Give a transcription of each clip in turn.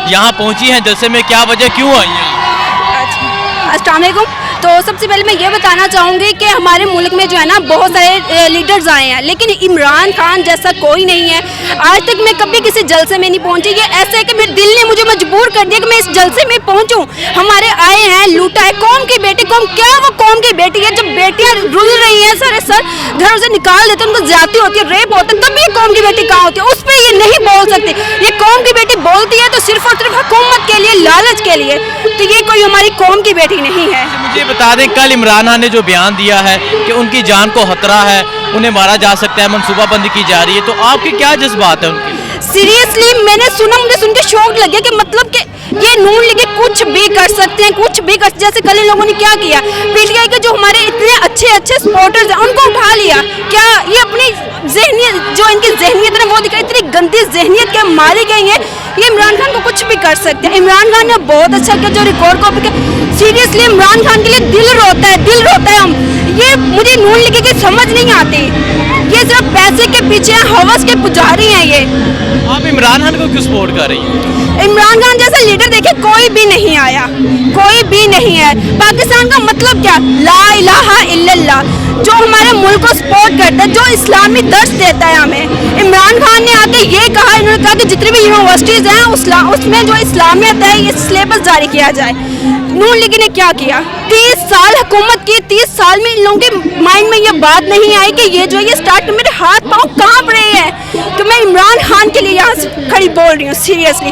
यहाँ पहुँची हैं जलसे में, क्या वजह, क्यों आई हैं? अस्सलाम वालेकुम। तो सबसे पहले मैं ये बताना चाहूँगी कि हमारे मुल्क में जो है ना बहुत सारे लीडर्स आए हैं, लेकिन इमरान खान जैसा कोई नहीं है। आज तक मैं कभी किसी जलसे में नहीं पहुँची। ये ऐसा है कि मेरे दिल ने मुझे मजबूर कर दिया कि मैं इस जलसे में पहुँचूँ। हमारे आए हैं, लूटा है कौम की बेटी। कौम क्या, वो कौम की बेटी है। जब बेटियाँ रुल रही हैं सर घरों से निकाल देते, उनको ज्यादती होती है, रेप होता है, तब ये कौम की बेटी कहाँ होती है? उस पर ये नहीं बोल सकती। ये कौम की बेटी बोलती है तो सिर्फ और सिर्फ हुकूमत के लिए, लालच के लिए। तो ये कोई हमारी कौम की बेटी नहीं है। मुझे बता दें, कल इमरान खान ने जो बयान दिया है कि उनकी जान को खतरा है, उन्हें मारा जा सकता है, मनसूबाबंदी की जा रही है, तो आपके क्या जज्बात है उनके? सीरियसली मैंने सुना, मुझे सुन के शौक लगे कि मतलब कि ये नून लीग कुछ भी कर सकते हैं, कुछ भी कर। जैसे कल इन लोगों ने क्या किया, पीटीआई के जो हमारे इतने अच्छे अच्छे सपोर्टर्स हैं उनको उठा लिया। क्या ये अपनी ज़हनियत, जो इनकी ज़हनियत है वो दिखाई, इतनी गंदी ज़हनियत क्या मारी गई है। ये इमरान खान को कुछ भी कर सकते हैं। इमरान खान ने बहुत अच्छा किया जो रिकॉर्ड को। सीरियसली इमरान खान के लिए दिल रोता है, दिल रोता है। हम ये मुझे नून लीग की समझ नहीं आती। ये सिर्फ पैसे के पीछे हवस के पुजारी हैं ये। आप इमरान खान को क्यों सपोर्ट कर रही हैं? इमरान खान जैसा लीडर देखे कोई भी नहीं आया, कोई भी नहीं है। पाकिस्तान का मतलब क्या, ला इलाहा इल्लल्लाह, जो हमारे मुल्क को सपोर्ट करता है, जो इस्लामी दर्स देता है हमें। इमरान खान ने आके ये कहा, इन्होंने कहा कि जितनी भी यूनिवर्सिटीज़ हैं उसमें जो इस्लामियत है ये सिलेबस जारी किया जाए। नून लीग ने क्या किया, 30 साल हुकूमत की, 30 साल में इन लोगों के माइंड में ये बात नहीं आई कि ये जो है ये स्टार्ट, मेरे हाथ पाँव कांप रहे हैं। तो मैं इमरान खान के लिए यहाँ से खड़ी बोल रही हूँ सीरियसली।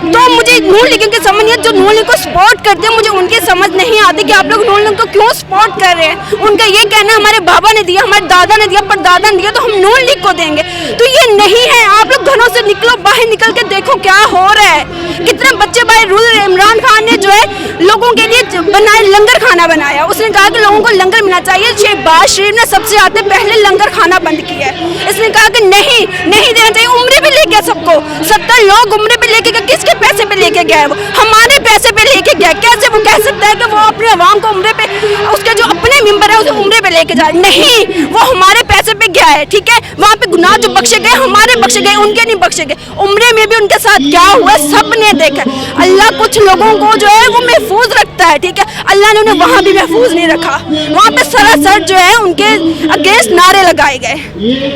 तो मुझे नून लीग की समझ नहीं है, जो नून लीग को सपोर्ट करते हैं मुझे उनकी समझ नहीं आती कि आप लोग नून लीग को क्यों सपोर्ट कर रहे हैं। उनका ये कहना है हमारे बाबा ने दिया, हमारे दादा ने दिया, परदादा ने दिया, तो हम नून लीग को देंगे। तो ये नहीं है। आप लोग घरों से निकलो, बाहर निकल के देखो क्या हो रहा है, कितने बच्चे बाहर रुल रहे हैं। इमरान खान ने जो है लोगों के लिए बनाया, लंगर खाना बनाया। उसने कहा कि लोगों को लंगर मिलना चाहिए। शहबाज शरीफ ने सबसे आते पहले लंगर खाना बंद किया है। इसने कहा कि नहीं देना चाहिए। उम्रे पे ले गया सबको, 70 लोग उम्रे पे लेके गए। किसके पैसे पे लेके गया है वो? हमारे पैसे पे लेके गया। कैसे वो कह सकता है कि वो अपने अवाम को उम्रे पे, उसके जो अपने मेंबर है उसे उम्रे पे लेके जाए? नहीं, वो हमारे पैसे पे गया है, ठीक है। वहाँ पे गुनाह जो बख्शे गए हमारे बख्शे गए, उनके नहीं बख्शे गए। उम्रे में भी उनके साथ क्या हुआ सब ने देखा। अल्लाह कुछ लोगों को जो है वो महफूज रखता है, ठीक है। अल्लाह ने उन्हें वहाँ भी महफूज नहीं रखा। वहाँ पे सरासर जो है उनके अगेंस्ट नारे लगाए गए।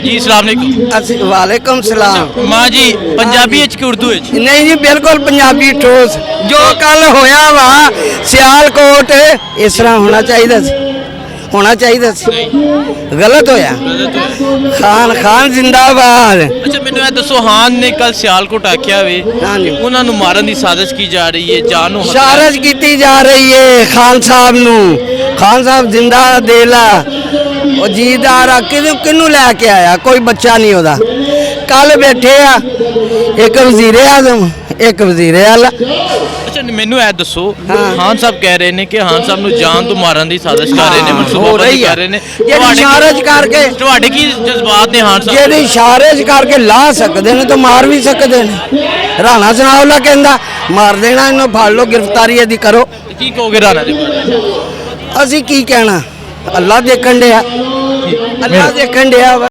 जी अस्सलाम वालेकुम। वालेकुम सलाम। माँ जी पंजाबी कि उर्दू? नहीं जी बिल्कुल पंजाबी ठोस। जो कल होया वा सियालकोट इस तरह होना चाहिए सी, गलत होया। खान जिंदाबाद। अच्छा मैंने दसो, खान ने कल सियालकोट आख्या वे, उन्होंने मारन की साजिश की जा रही है, जानो साजिश की जा रही है। खान साहब जिंदा देला जीदार किनू लैके आया, कोई बच्चा नहीं होता। कल बैठे आ एक वजीर आजम, एक वजीर आला। अच्छा मैनू ए दसो, खान साहब कह रहे हैं कि खान साहब ਨੂੰ जान तो मारन की साजिश कर रहे हैं, मनसूबाबंदी कर रहे हैं। साजिश करके ਤੁਹਾਡੇ ਕੀ जज्बात ने खान साहब? ਜਿਹੜੀ ਸਾजिश करके ला सकते हैं तो मार भी सकते हैं। राणा सनाउल्ला कहता मार देना, इन्हों फड़ लो, गिरफ्तारी यदि करो। की कहोगे राणा जी बारे? असी की कहना, अल्लाह देखन दिया, अल्लाह देखन दिया।